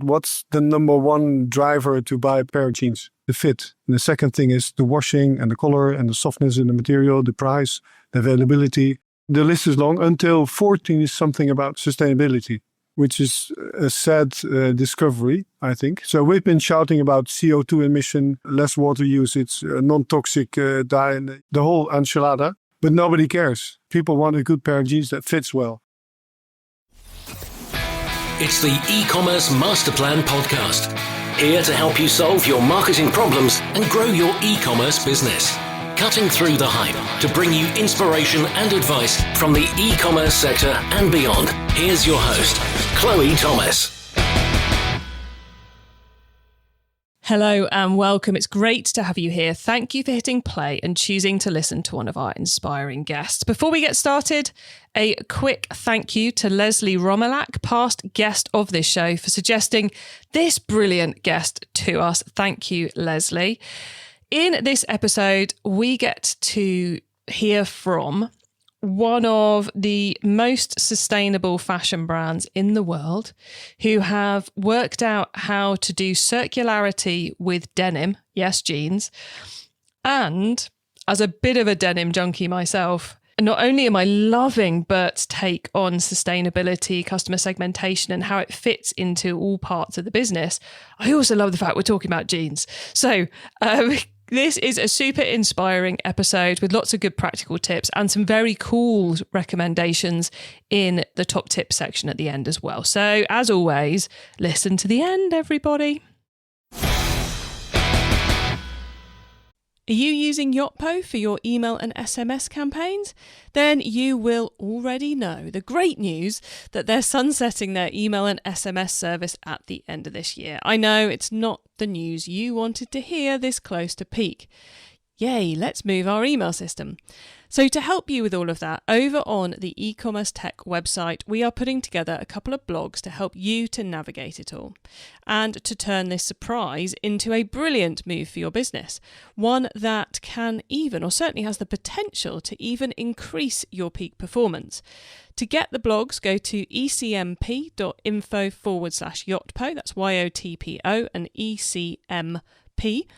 What's the number one driver to buy a pair of jeans? The fit. And the second thing is the washing and the color and the softness in the material, the price, the availability. The list is long until 14 is something about sustainability, which is a sad discovery, I think. So we've been shouting about CO2 emission, less water usage, non-toxic dye, the whole enchilada. But nobody cares. People want a good pair of jeans that fits well. It's the eCommerce Master Plan podcast. Here to help you solve your marketing problems and grow your e-commerce business. Cutting through the hype to bring you inspiration and advice from the e-commerce sector and beyond. Here's your host, Chloe Thomas. Hello and welcome. It's great to have you here. Thank you for hitting play and choosing to listen to one of our inspiring guests. Before we get started, a quick thank you to Leslie Romelak, past guest of this show, for suggesting this brilliant guest to us. Thank you, Leslie. In this episode, we get to hear from one of the most sustainable fashion brands in the world who have worked out how to do circularity with denim, yes, jeans. And as a bit of a denim junkie myself, not only am I loving Bert's take on sustainability, customer segmentation, and how it fits into all parts of the business, I also love the fact we're talking about jeans. So, this is a super inspiring episode with lots of good practical tips and some very cool recommendations in the top tips section at the end as well. So, as always, listen to the end, everybody. Are you using Yotpo for your email and SMS campaigns? Then you will already know the great news that they're sunsetting their email and SMS service at the end of this year. I know it's not the news you wanted to hear this close to peak. Yay, let's move our email system. So to help you with all of that, over on the eCommerce Tech website, we are putting together a couple of blogs to help you to navigate it all and to turn this surprise into a brilliant move for your business. One that can even, or certainly has the potential to even increase your peak performance. To get the blogs, go to ecmp.info/Yotpo. That's YOTPO and ECMP.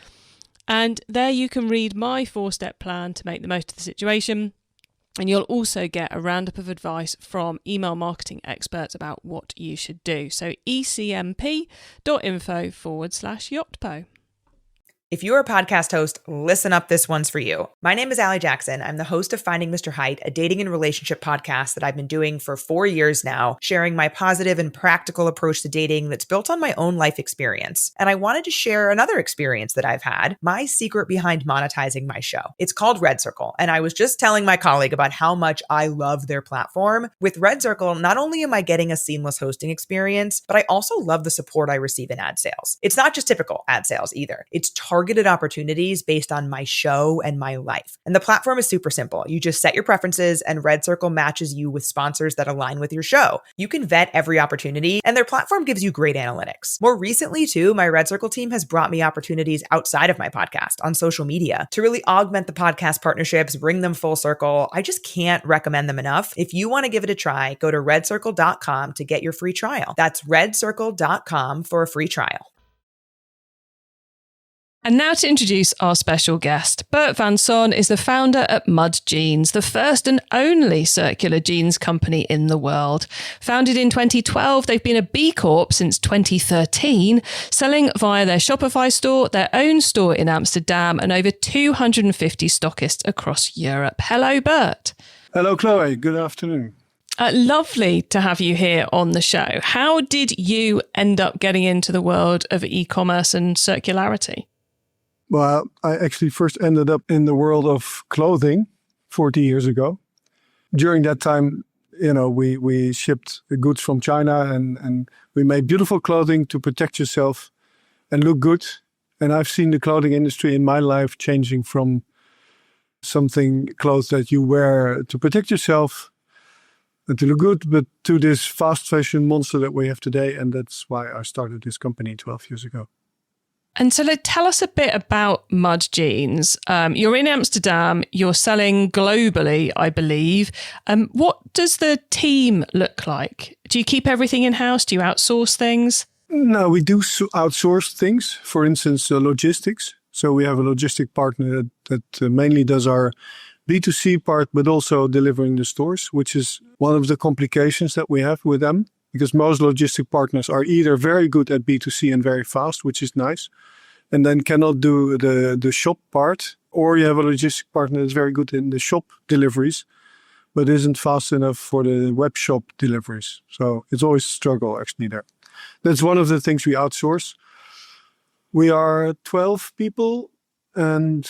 And there you can read my 4-step plan to make the most of the situation. And you'll also get a roundup of advice from email marketing experts about what you should do. So ecmp.info/Yotpo. If you're a podcast host, listen up, this one's for you. My name is Allie Jackson. I'm the host of Finding Mr. Height, a dating and relationship podcast that I've been doing for 4 years now, sharing my positive and practical approach to dating that's built on my own life experience. And I wanted to share another experience that I've had, my secret behind monetizing my show. It's called Red Circle, and I was just telling my colleague about how much I love their platform. With Red Circle, not only am I getting a seamless hosting experience, but I also love the support I receive in ad sales. It's not just typical ad sales either. It's targeted opportunities based on my show and my life. And the platform is super simple. You just set your preferences and Red Circle matches you with sponsors that align with your show. You can vet every opportunity and their platform gives you great analytics. More recently too, my Red Circle team has brought me opportunities outside of my podcast on social media to really augment the podcast partnerships, bring them full circle. I just can't recommend them enough. If you want to give it a try, go to redcircle.com to get your free trial. That's redcircle.com for a free trial. And now to introduce our special guest. Bert van Son is the founder at Mud Jeans, the first and only circular jeans company in the world. Founded in 2012, they've been a BCorp since 2013, selling via their Shopify store, their own store in Amsterdam, and over 250 stockists across Europe. Hello, Bert. Hello, Chloe. Good afternoon. Lovely to have you here on the show. How did you end up getting into the world of e-commerce and circularity? Well, I actually first ended up in the world of clothing 40 years ago. During that time, we shipped the goods from China and we made beautiful clothing to protect yourself and look good. And I've seen the clothing industry in my life changing from clothes that you wear to protect yourself and to look good, but to this fast fashion monster that we have today. And that's why I started this company 12 years ago. And so tell us a bit about Mud Jeans. You're in Amsterdam, you're selling globally, I believe. What does the team look like? Do you keep everything in-house? Do you outsource things? No, we do outsource things. For instance, logistics. So we have a logistic partner that mainly does our B2C part, but also delivering the stores, which is one of the complications that we have with them. Because most logistic partners are either very good at B2C and very fast, which is nice, and then cannot do the shop part. Or you have a logistic partner that's very good in the shop deliveries, but isn't fast enough for the web shop deliveries. So it's always a struggle actually there. That's one of the things we outsource. We are 12 people and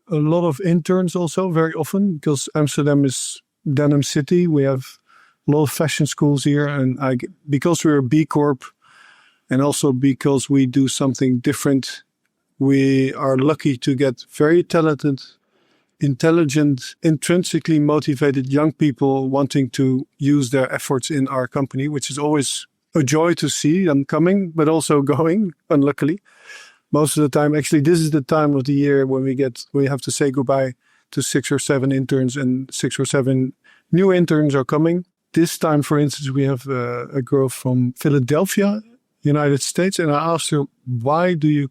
a lot of interns also very often, because Amsterdam is Denim city. We have a lot of fashion schools here, and because we're a BCorp and also because we do something different, we are lucky to get very talented, intelligent, intrinsically motivated young people wanting to use their efforts in our company, which is always a joy to see them coming, but also going, unluckily. Most of the time, actually, this is the time of the year when we have to say goodbye to 6 or 7 interns, and 6 or 7 new interns are coming. This time, for instance, we have a girl from Philadelphia, United States, and I asked her, why do you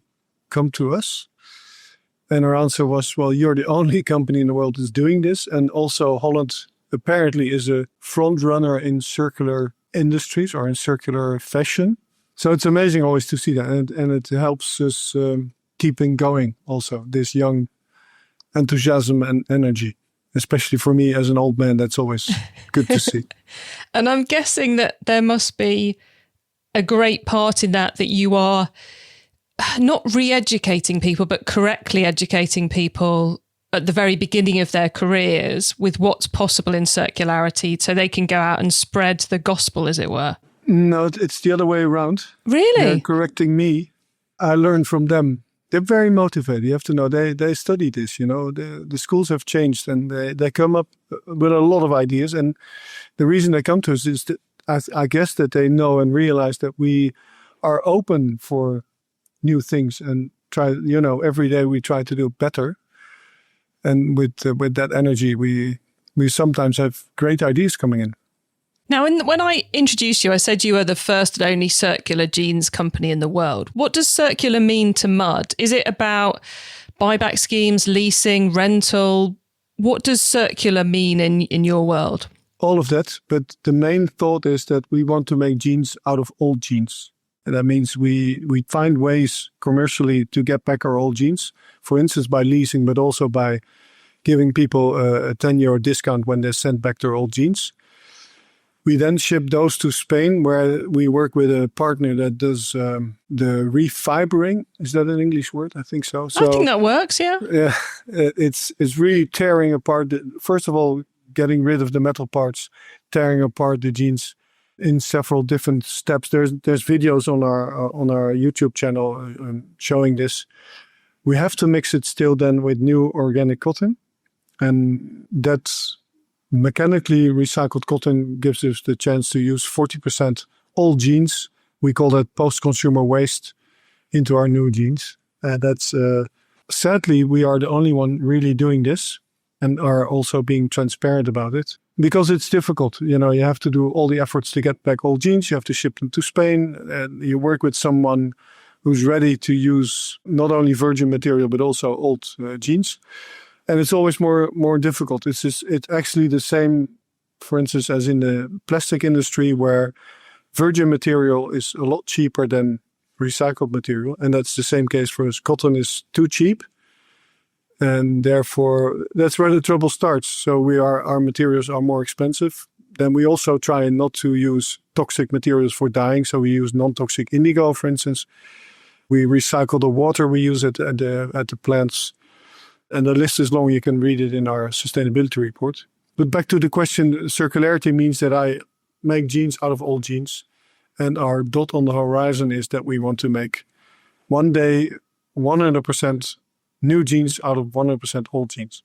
come to us? And her answer was, well, you're the only company in the world that's doing this. And also Holland apparently is a front runner in circular industries or in circular fashion. So it's amazing always to see that. And it helps us keeping going also, this young enthusiasm and energy. Especially for me as an old man, that's always good to see. And I'm guessing that there must be a great part in that you are not re-educating people, but correctly educating people at the very beginning of their careers with what's possible in circularity, so they can go out and spread the gospel, as it were. No, it's the other way around. Really? They're correcting me. I learned from them. They're very motivated. You have to know they study this. The schools have changed, and they come up with a lot of ideas. And the reason they come to us is that I guess that they know and realize that we are open for new things and try. Every day we try to do better. And with that energy, we sometimes have great ideas coming in. Now, when I introduced you, I said you are the first and only circular jeans company in the world. What does circular mean to Mud? Is it about buyback schemes, leasing, rental? What does circular mean in your world? All of that. But the main thought is that we want to make jeans out of old jeans. And that means we find ways commercially to get back our old jeans. For instance, by leasing, but also by giving people a 10-euro discount when they send back their old jeans. We then ship those to Spain, where we work with a partner that does the refibering. Is that an English word? I think so. I think that works, yeah. Yeah, it's really tearing apart. First of all, getting rid of the metal parts, tearing apart the jeans in several different steps. There's videos on our YouTube channel showing this. We have to mix it still then with new organic cotton, and that's mechanically recycled cotton gives us the chance to use 40% old jeans. We call that post-consumer waste into our new jeans. That's sadly, we are the only one really doing this and are also being transparent about it because it's difficult. You have to do all the efforts to get back old jeans. You have to ship them to Spain, and you work with someone who's ready to use not only virgin material, but also old jeans. And it's always more difficult. It's actually the same, for instance, as in the plastic industry, where virgin material is a lot cheaper than recycled material. And that's the same case for us. Cotton is too cheap. And therefore, that's where the trouble starts. So our materials are more expensive. Then we also try not to use toxic materials for dyeing. So we use non-toxic indigo, for instance. We recycle the water we use at the plants. And the list is long. You can read it in our sustainability report. But back to the question, circularity means that I make jeans out of old jeans. And our dot on the horizon is that we want to make one day 100% new jeans out of 100% old jeans.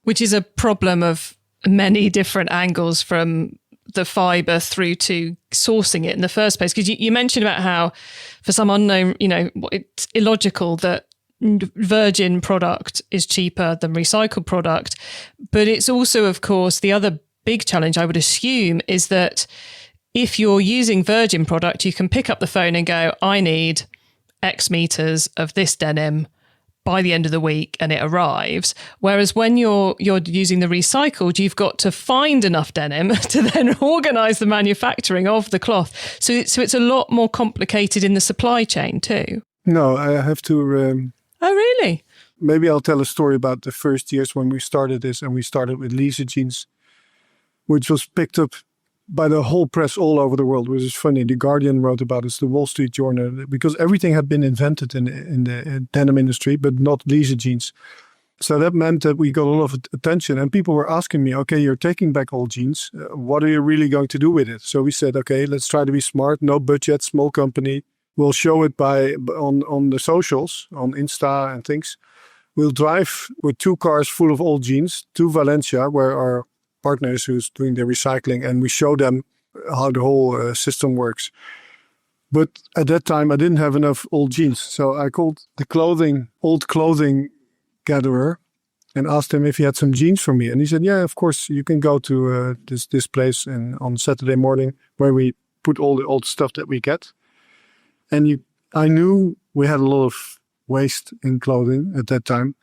Which is a problem of many different angles, from the fibre through to sourcing it in the first place. Because you mentioned about how for some unknown, it's illogical that virgin product is cheaper than recycled product. But it's also, of course, the other big challenge I would assume is that if you're using Virgin product, you can pick up the phone and go, I need X meters of this denim by the end of the week, and it arrives. Whereas when you're using the recycled, you've got to find enough denim to then organise the manufacturing of the cloth. So it's a lot more complicated in the supply chain too. No, I have to... Oh, really? Maybe I'll tell a story about the first years when we started this, and we started with leasing jeans, which was picked up by the whole press all over the world, which is funny. The Guardian wrote about it, the Wall Street Journal, because everything had been invented in the denim industry, but not leisure jeans. So that meant that we got a lot of attention, and people were asking me, okay, you're taking back old jeans. What are you really going to do with it? So we said, okay, let's try to be smart. No budget, small company. We'll show it on the socials, on Insta and things. We'll drive with 2 cars full of old jeans to Valencia, where our partners who's doing the recycling, and we show them how the whole system works. But at that time, I didn't have enough old jeans. So I called the old clothing gatherer and asked him if he had some jeans for me. And he said, yeah, of course, you can go to this place on Saturday morning where we put all the old stuff that we get. And I knew we had a lot of waste in clothing at that time,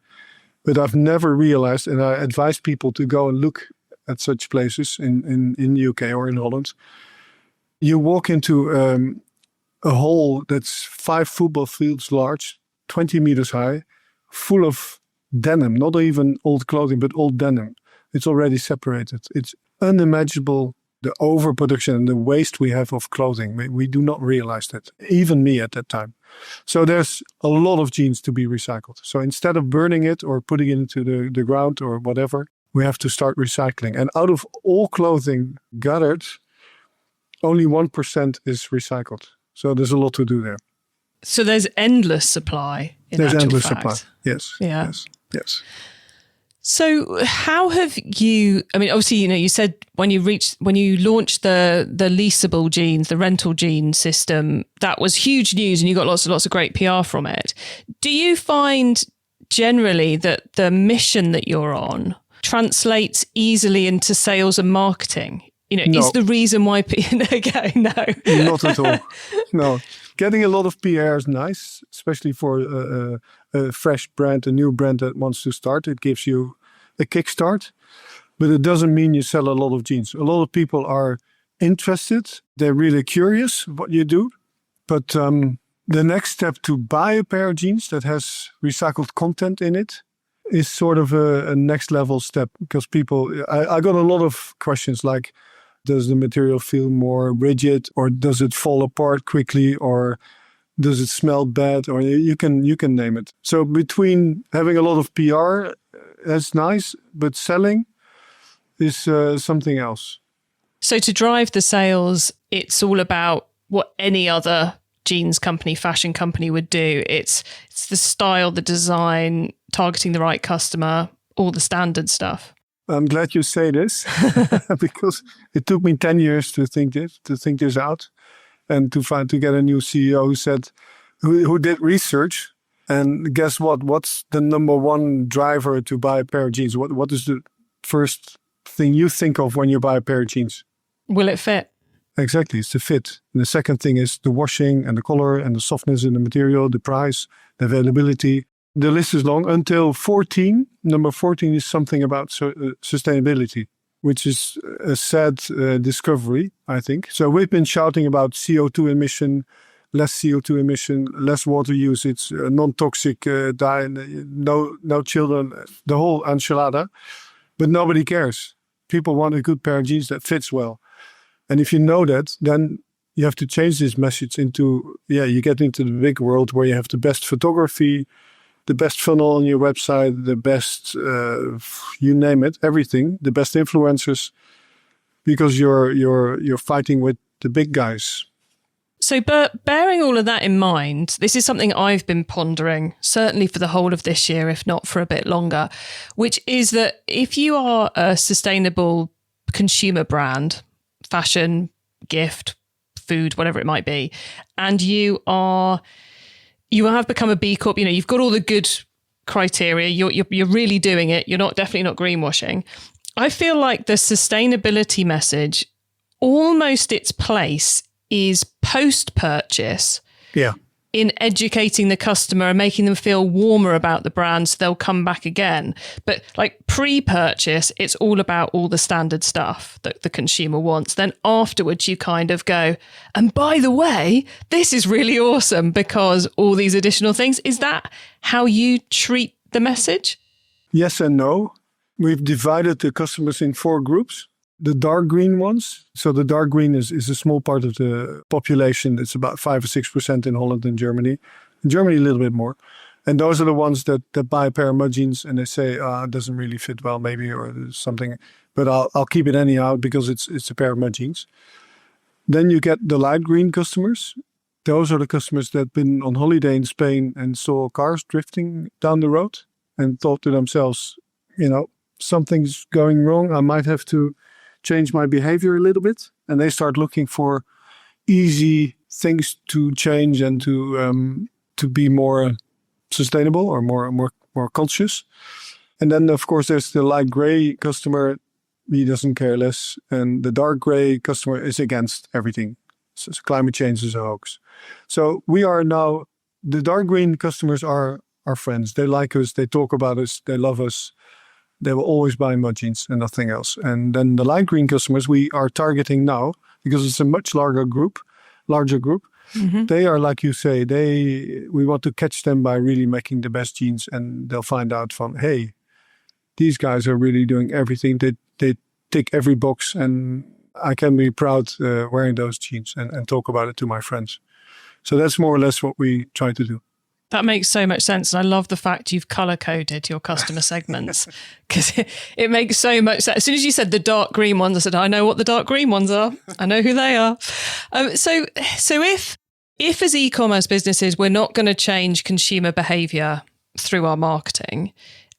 but I've never realized, and I advise people to go and look at such places in the UK or in Holland. You walk into a hole that's 5 football fields large, 20 meters high, full of denim, not even old clothing, but old denim. It's already separated. It's unimaginable, the overproduction and the waste we have of clothing. We do not realize that, even me at that time. So there's a lot of jeans to be recycled. So instead of burning it or putting it into the ground or whatever, we have to start recycling. And out of all clothing gathered, only 1% is recycled. So there's a lot to do there. So there's endless supply in There's actual endless fact. supply. Yes. Yeah. Yes. So how have you, I mean, obviously, you said when you launched the leasable jeans, the rental jean system, that was huge news and you got lots of great PR from it. Do you find generally that the mission that you're on translates easily into sales and marketing? No. Is the reason why okay, no. Not at all. No. Getting a lot of PR is nice, especially for a fresh brand, a new brand that wants to start. It gives you a kickstart, but it doesn't mean you sell a lot of jeans. A lot of people are interested. They're really curious what you do. But the next step to buy a pair of jeans that has recycled content in it is sort of a next level step, because I got a lot of questions like, does the material feel more rigid, or does it fall apart quickly, or does it smell bad, or you can name it. So between having a lot of PR, that's nice, but selling is something else. So to drive the sales, it's all about what any other jeans company, fashion company would do. It's the style, the design, targeting the right customer, all the standard stuff. I'm glad you say this because it took me 10 years to think this out, and to get a new CEO who did research. And guess what? What's the number one driver to buy a pair of jeans? What is the first thing you think of when you buy a pair of jeans? Will it fit? Exactly, it's the fit. And the second thing is the washing and the color and the softness in the material, the price, the availability. The list is long until 14. Number 14 is something about sustainability, which is a sad discovery, I think. So we've been shouting about CO2 emission, less CO2 emission, less water usage, non-toxic dye, no children, the whole enchilada. But nobody cares. People want a good pair of jeans that fits well. And if you know that, then you have to change this message into, you get into the big world where you have the best photography, the best funnel on your website, the best, you name it, everything, the best influencers, because you're fighting with the big guys. So bearing all of that in mind, this is something I've been pondering, certainly for the whole of this year, if not for a bit longer, which is that if you are a sustainable consumer brand, fashion, gift, food, whatever it might be, and you have become a B Corp, you've got all the good criteria, you're really doing it, you're definitely not greenwashing. I feel like the sustainability message almost its place is post-purchase. Yeah. In educating the customer and making them feel warmer about the brand so they'll come back again. But like pre-purchase, it's all about all the standard stuff that the consumer wants. Then afterwards, you kind of go, and by the way, this is really awesome because all these additional things. Is that how you treat the message? Yes and no. We've divided the customers in 4 groups. The dark green ones. So the dark green is a small part of the population. It's about 5 or 6% in Holland and Germany. In Germany, a little bit more. And those are the ones that buy a pair of mud jeans and they say, it doesn't really fit well maybe or something. But I'll keep it anyhow because it's a pair of mud jeans. Then you get the light green customers. Those are the customers that have been on holiday in Spain and saw cars drifting down the road and thought to themselves, something's going wrong. I might have to change my behavior a little bit, and they start looking for easy things to change and to be more sustainable or more conscious. And then of course there's the light gray customer. He doesn't care less, and the dark gray customer is against everything. So climate change is a hoax. So we are now, the dark green customers are our friends. They like us. They talk about us. They love us. They will always buy mud jeans and nothing else. And then the light green customers we are targeting now because it's a much larger group. Mm-hmm. They are, like you say, we want to catch them by really making the best jeans, and they'll find out from, hey, these guys are really doing everything. They tick every box, and I can be proud wearing those jeans and talk about it to my friends. So that's more or less what we try to do. That makes so much sense. And I love the fact you've color-coded your customer segments because it makes so much sense. As soon as you said the dark green ones, I said, I know what the dark green ones are. I know who they are. So if as e-commerce businesses, we're not going to change consumer behavior through our marketing,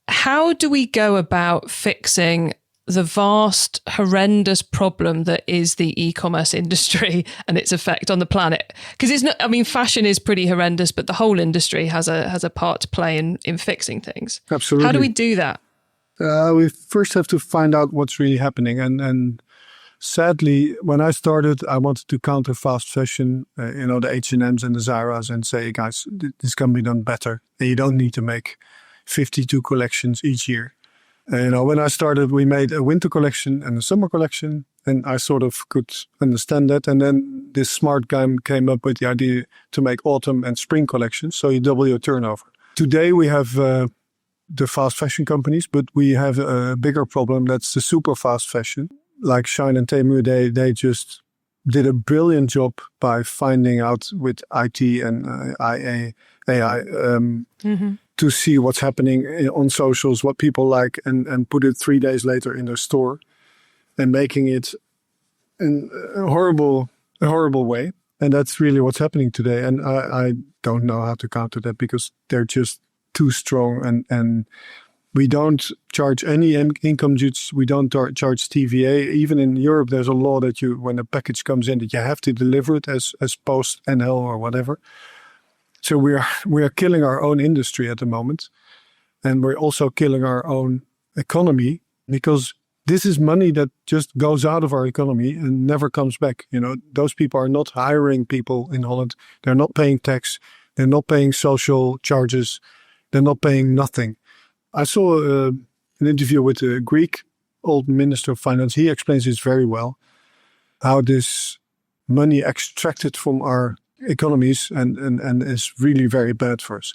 how do we go about fixing the vast, horrendous problem that is the e-commerce industry and its effect on the planet? Because it's not, fashion is pretty horrendous, but the whole industry has a part to play in fixing things. Absolutely. How do we do that? We first have to find out what's really happening. And sadly, when I started, I wanted to counter fast fashion, the H&Ms and the Zaras, and say, guys, this can be done better. And you don't need to make 52 collections each year. When I started, we made a winter collection and a summer collection, and I sort of could understand that. And then this smart guy came up with the idea to make autumn and spring collections, so you double your turnover. Today we have the fast fashion companies, but we have a bigger problem. That's the super fast fashion, like Shine and Temu. They just did a brilliant job by finding out with IT and AI. To see what's happening on socials, what people like, and put it 3 days later in their store and making it in a horrible way. And that's really what's happening today. And I don't know how to counter that because they're just too strong. And we don't charge any income duties. We don't charge TVA. Even in Europe, there's a law that when a package comes in, that you have to deliver it as post NL or whatever. So we are killing our own industry at the moment, and we're also killing our own economy because this is money that just goes out of our economy and never comes back. Those people are not hiring people in Holland. They're not paying tax. They're not paying social charges. They're not paying nothing. I saw an interview with a Greek old minister of finance. He explains this very well, how this money extracted from our economies and is really very bad for us.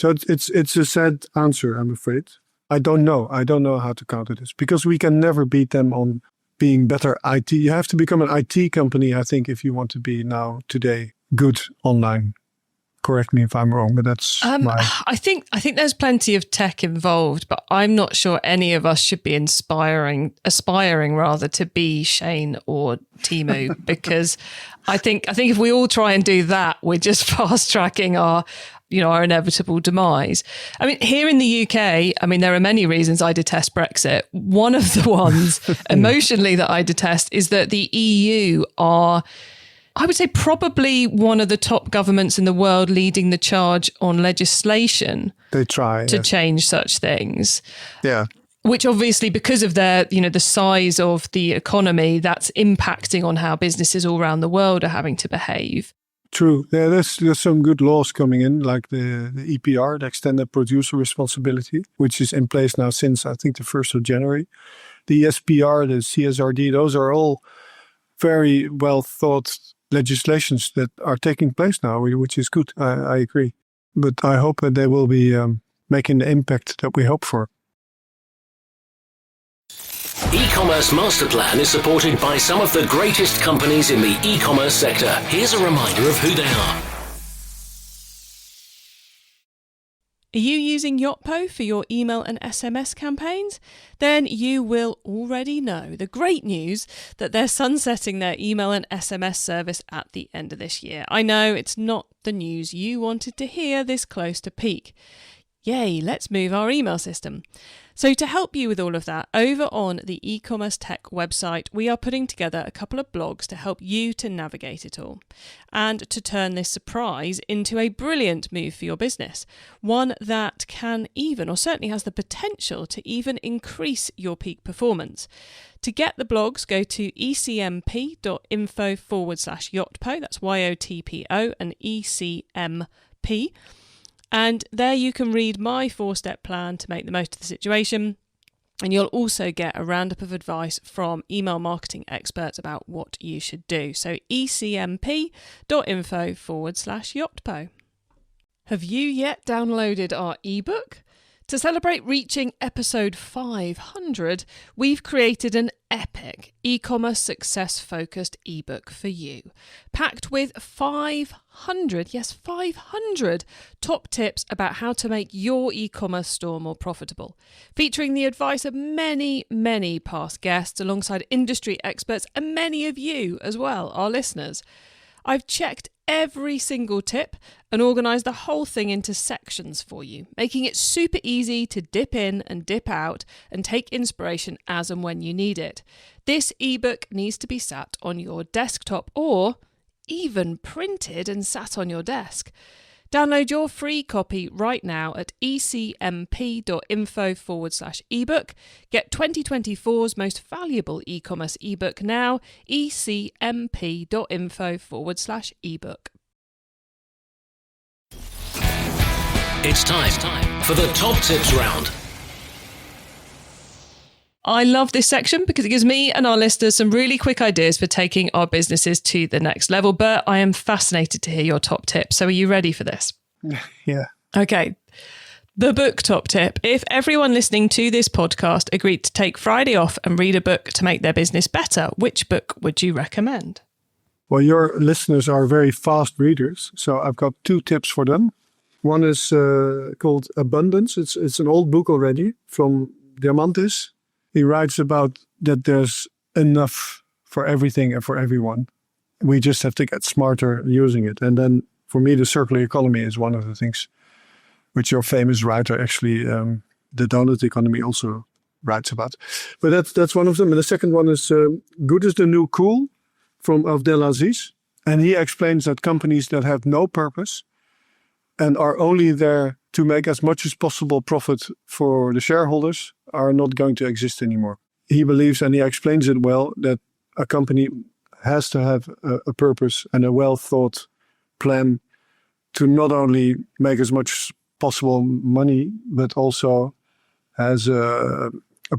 So it's a sad answer, I'm afraid. I don't know how to counter this because we can never beat them on being better IT. You have to become an IT company, I think, if you want to be today good online. Correct me if I'm wrong, but that's I think there's plenty of tech involved, but I'm not sure any of us should be aspiring rather to be Shane or Temu because I think if we all try and do that, we're just fast tracking our inevitable demise. Here in the UK, there are many reasons I detest Brexit. One of the ones emotionally that I detest is that the EU are, I would say, probably one of the top governments in the world leading the charge on legislation. They try to change such things. Yeah. Which obviously, because of their, the size of the economy, that's impacting on how businesses all around the world are having to behave. True. Yeah, there's some good laws coming in, like the EPR, the Extended Producer Responsibility, which is in place now since, I think, the 1st of January. The SPR, the CSRD, those are all very well thought legislations that are taking place now, which is good. I agree. But I hope that they will be making the impact that we hope for. E-commerce Master Plan is supported by some of the greatest companies in the e-commerce sector. Here's a reminder of who they are. Are you using Yotpo for your email and SMS campaigns? Then you will already know the great news that they're sunsetting their email and SMS service at the end of this year. I know it's not the news you wanted to hear this close to peak. Yay, let's move our email system. So to help you with all of that, over on the eCommerce Tech website, we are putting together a couple of blogs to help you to navigate it all and to turn this surprise into a brilliant move for your business. One that can even, or certainly has the potential to even increase your peak performance. To get the blogs, go to ecmp.info/Yotpo, that's YOTPO and ECMP. And there you can read my 4-step plan to make the most of the situation. And you'll also get a roundup of advice from email marketing experts about what you should do. So ecmp.info/Yotpo. Have you yet downloaded our ebook? To celebrate reaching episode 500, we've created an epic e-commerce success-focused ebook for you, packed with 500 top tips about how to make your e-commerce store more profitable, featuring the advice of many, many past guests alongside industry experts and many of you as well, our listeners. I've checked every single tip and organised the whole thing into sections for you, making it super easy to dip in and dip out and take inspiration as and when you need it. This ebook needs to be sat on your desktop or even printed and sat on your desk. Download your free copy right now at ecmp.info/ebook. Get 2024's most valuable e-commerce ebook now, ecmp.info/ebook. It's time for the top tips round. I love this section because it gives me and our listeners some really quick ideas for taking our businesses to the next level. Bert, I am fascinated to hear your top tip. So are you ready for this? Yeah. Okay. The book top tip. If everyone listening to this podcast agreed to take Friday off and read a book to make their business better, which book would you recommend? Well, your listeners are very fast readers, so I've got 2 tips for them. One is called Abundance. It's an old book already from Diamantis. He writes about that there's enough for everything and for everyone. We just have to get smarter using it. And then for me, the circular economy is one of the things which your famous writer, actually, the donut economy, also writes about. But that's one of them. And the second one is Good is the New Cool from Abdelaziz. And he explains that companies that have no purpose and are only there to make as much as possible profit for the shareholders are not going to exist anymore. He believes, and he explains it well, that a company has to have a purpose and a well-thought plan to not only make as much as possible money, but also has a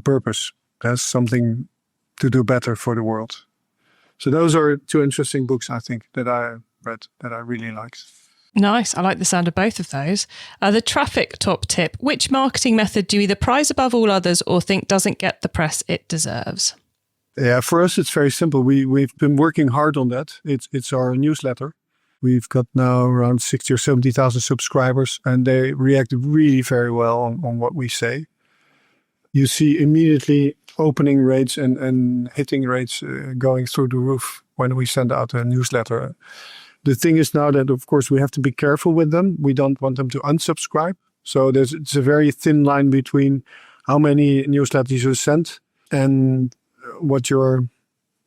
purpose, has something to do better for the world. So those are 2 interesting books, I think, that I read that I really liked. Nice. I like the sound of both of those. The traffic top tip. Which marketing method do you either prize above all others or think doesn't get the press it deserves? Yeah, for us, it's very simple. We've been working hard on that. It's our newsletter. We've got now around 60 or 70,000 subscribers, and they react really very well on what we say. You see immediately opening rates and hitting rates going through the roof when we send out a newsletter. The thing is now that, of course, we have to be careful with them. We don't want them to unsubscribe. So it's a very thin line between how many newsletters you send and what your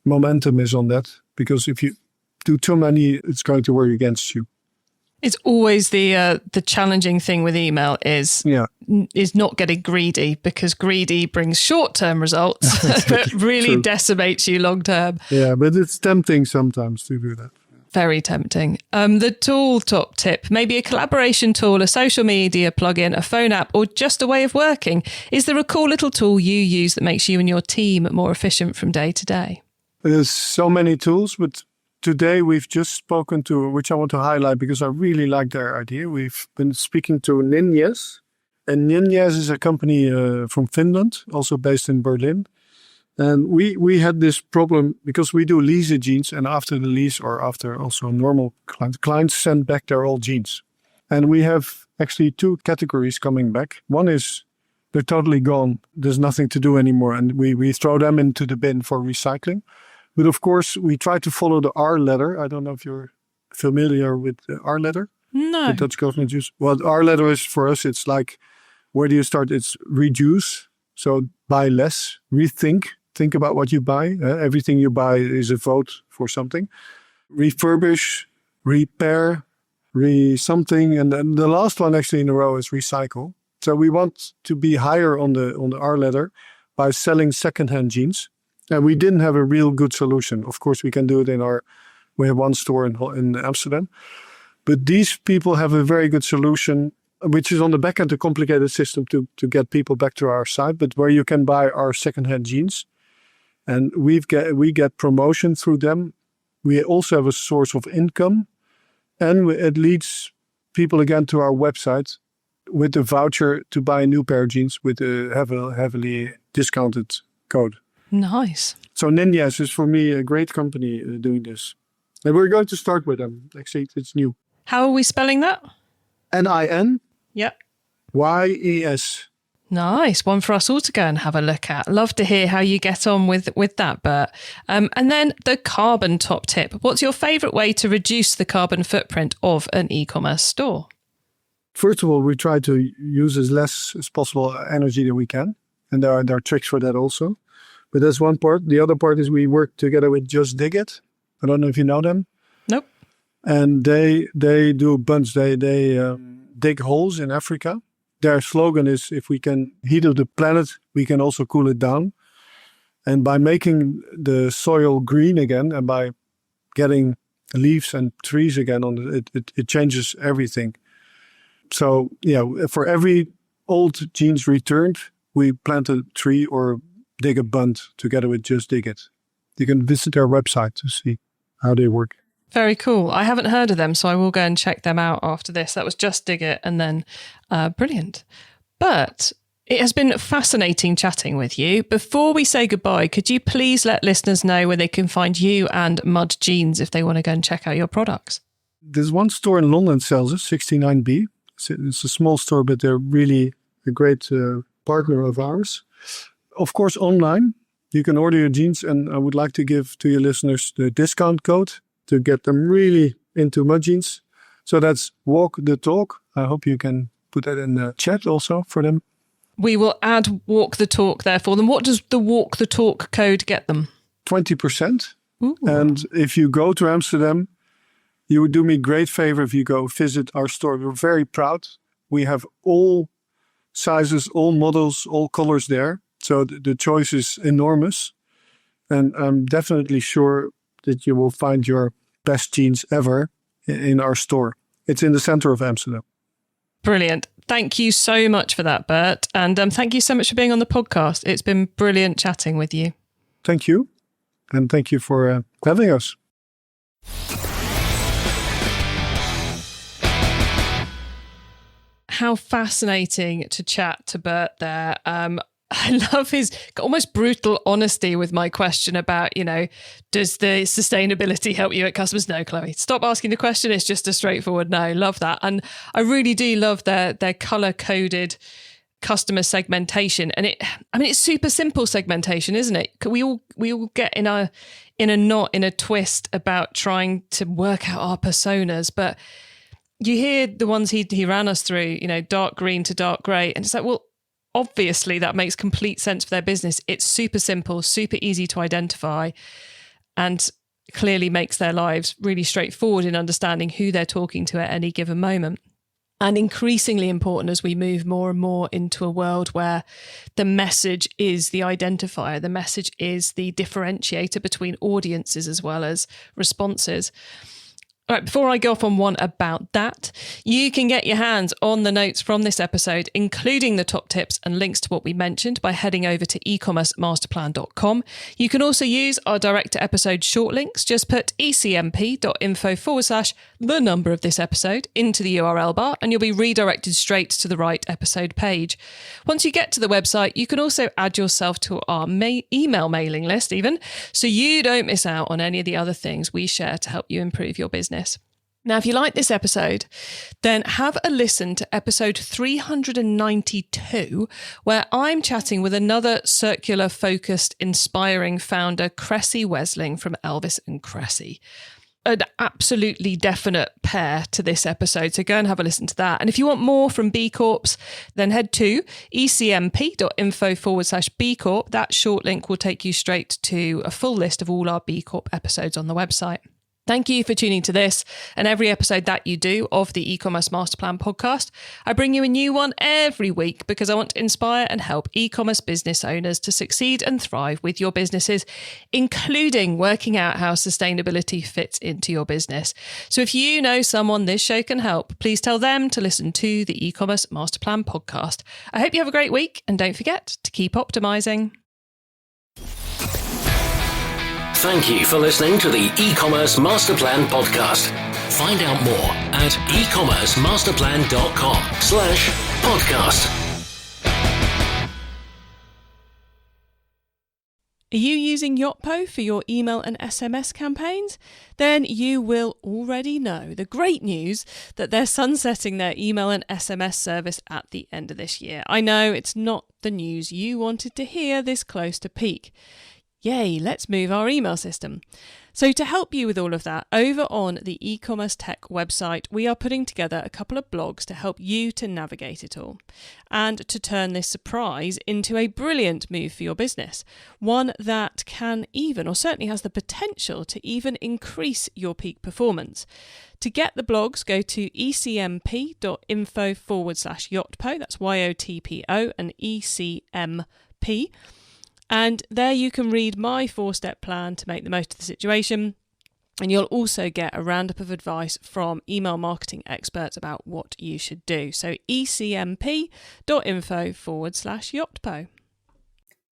momentum is on that. Because if you do too many, it's going to work against you. It's always the challenging thing with email is not getting greedy, because greedy brings short-term results, but really decimates you long-term. Yeah, but it's tempting sometimes to do that. Very tempting. The tool top tip, maybe a collaboration tool, a social media plugin, a phone app, or just a way of working. Is there a cool little tool you use that makes you and your team more efficient from day to day? There's so many tools, but today we've just spoken to, which I want to highlight because I really like their idea. We've been speaking to Ninjas. And Ninjas is a company from Finland, also based in Berlin. And we had this problem because we do lease jeans, and after the lease or after also normal clients send back their old jeans. And we have actually two categories coming back. One is they're totally gone. There's nothing to do anymore. And we throw them into the bin for recycling. But of course, we try to follow the R letter. I don't know if you're familiar with the R letter. No. The Dutch government use. Well, the R letter is for us, it's like, where do you start? It's reduce. So buy less, rethink. Think about what you buy. Everything you buy is a vote for something. Refurbish, repair, something. And then the last one actually in a row is recycle. So we want to be higher on the R letter by selling secondhand jeans. And we didn't have a real good solution. Of course, we can do it we have one store in Amsterdam. But these people have a very good solution, which is on the back end a complicated system to get people back to our site, but where you can buy our secondhand jeans. And we get promotion through them. We also have a source of income. And it leads people again to our website with a voucher to buy a new pair of jeans with a heavily discounted code. Nice. So Ninjas is for me a great company doing this. And we're going to start with them. Actually, it's new. How are we spelling that? NinYes. Yep. Nice. One for us all to go and have a look at. Love to hear how you get on with that, Bert. And then the carbon top tip. What's your favourite way to reduce the carbon footprint of an e-commerce store? First of all, we try to use as less as possible energy that we can. And there are tricks for that also. But that's one part. The other part is we work together with Just Dig It. I don't know if you know them. Nope. And they do bunch. They dig holes in Africa. Their slogan is, if we can heat up the planet, we can also cool it down. And by making the soil green again and by getting leaves and trees again on it changes everything. So for every old jeans returned, we plant a tree or dig a bund together with Just Dig It. You can visit their website to see how they work. Very cool. I haven't heard of them, so I will go and check them out after this. That was Just Dig It, and then brilliant. But it has been fascinating chatting with you. Before we say goodbye, could you please let listeners know where they can find you and Mud Jeans if they want to go and check out your products? There's one store in London that sells it, 69B. It's a small store, but they're really a great partner of ours. Of course, online, you can order your jeans, and I would like to give to your listeners the discount code to get them really into Mud Jeans. So that's Walk the Talk. I hope you can put that in the chat also for them. We will add Walk the Talk there for them. What does the Walk the Talk code get them? 20%. Ooh. And if you go to Amsterdam, you would do me a great favor if you go visit our store. We're very proud. We have all sizes, all models, all colors there. So the choice is enormous. And I'm definitely sure that you will find your best jeans ever in our store. It's in the center of Amsterdam. Brilliant. Thank you so much for that, Bert. And thank you so much for being on the podcast. It's been brilliant chatting with you. Thank you. And thank you for having us. How fascinating to chat to Bert there. I love his almost brutal honesty with my question about, does the sustainability help you at customers? No, Chloe, stop asking the question. It's just a straightforward no. Love that. And I really do love their color-coded customer segmentation. And it's super simple segmentation, isn't it? We all get in a knot, in a twist about trying to work out our personas. But you hear the ones he ran us through, dark green to dark grey. And it's like, well, obviously, that makes complete sense for their business. It's super simple, super easy to identify. And clearly makes their lives really straightforward in understanding who they're talking to at any given moment. And increasingly important as we move more and more into a world where the message is the identifier, the message is the differentiator between audiences as well as responses. All right, before I go off on one about that, you can get your hands on the notes from this episode, including the top tips and links to what we mentioned, by heading over to ecommercemasterplan.com. You can also use our direct to episode short links. Just put ecmp.info/the number of this episode into the URL bar and you'll be redirected straight to the right episode page. Once you get to the website, you can also add yourself to our email mailing list even, so you don't miss out on any of the other things we share to help you improve your business. Now, if you like this episode, then have a listen to episode 392, where I'm chatting with another circular-focused, inspiring founder, Cressy Wesling from Elvis & Cressy. An absolutely definite pair to this episode, so go and have a listen to that. And if you want more from BCorps, then head to ecmp.info/BCorp. That short link will take you straight to a full list of all our BCorp episodes on the website. Thank you for tuning to this and every episode that you do of the e-commerce master plan podcast. I bring you a new one every week because I want to inspire and help e-commerce business owners to succeed and thrive with your businesses, including working out how sustainability fits into your business. So if you know someone this show can help, please tell them to listen to the e-commerce master plan podcast. I hope you have a great week and don't forget to keep optimizing. Thank you for listening to the e-commerce master plan podcast. Find out more at ecommercemasterplan.com/podcast. Are you using Yotpo for your email and SMS campaigns? Then you will already know the great news that they're sunsetting their email and SMS service at the end of this year. I know it's not the news you wanted to hear this close to peak. Yay, let's move our email system. So to help you with all of that, over on the e-commerce tech website, we are putting together a couple of blogs to help you to navigate it all and to turn this surprise into a brilliant move for your business. One that can even, or certainly has the potential to even increase your peak performance. To get the blogs, go to ecmp.info/Yotpo. That's YOTPO and ECMP. And there you can read my 4-step plan to make the most of the situation. And you'll also get a roundup of advice from email marketing experts about what you should do. So ecmp.info/Yotpo.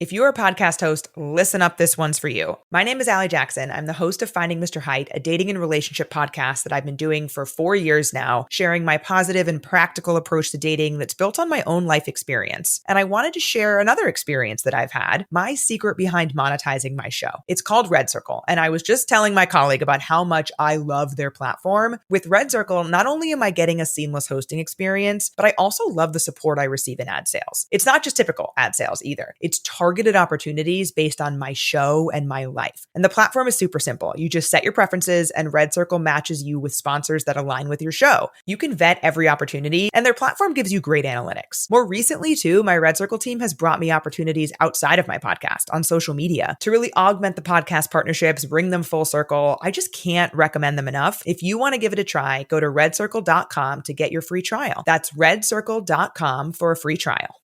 If you're a podcast host, listen up, this one's for you. My name is Allie Jackson. I'm the host of Finding Mr. Height, a dating and relationship podcast that I've been doing for 4 years now, sharing my positive and practical approach to dating that's built on my own life experience. And I wanted to share another experience that I've had, my secret behind monetizing my show. It's called Red Circle, and I was just telling my colleague about how much I love their platform. With Red Circle, not only am I getting a seamless hosting experience, but I also love the support I receive in ad sales. It's not just typical ad sales either. It's targeted opportunities based on my show and my life. And the platform is super simple. You just set your preferences and Red Circle matches you with sponsors that align with your show. You can vet every opportunity and their platform gives you great analytics. More recently too, my Red Circle team has brought me opportunities outside of my podcast on social media to really augment the podcast partnerships, bring them full circle. I just can't recommend them enough. If you want to give it a try, go to redcircle.com to get your free trial. That's redcircle.com for a free trial.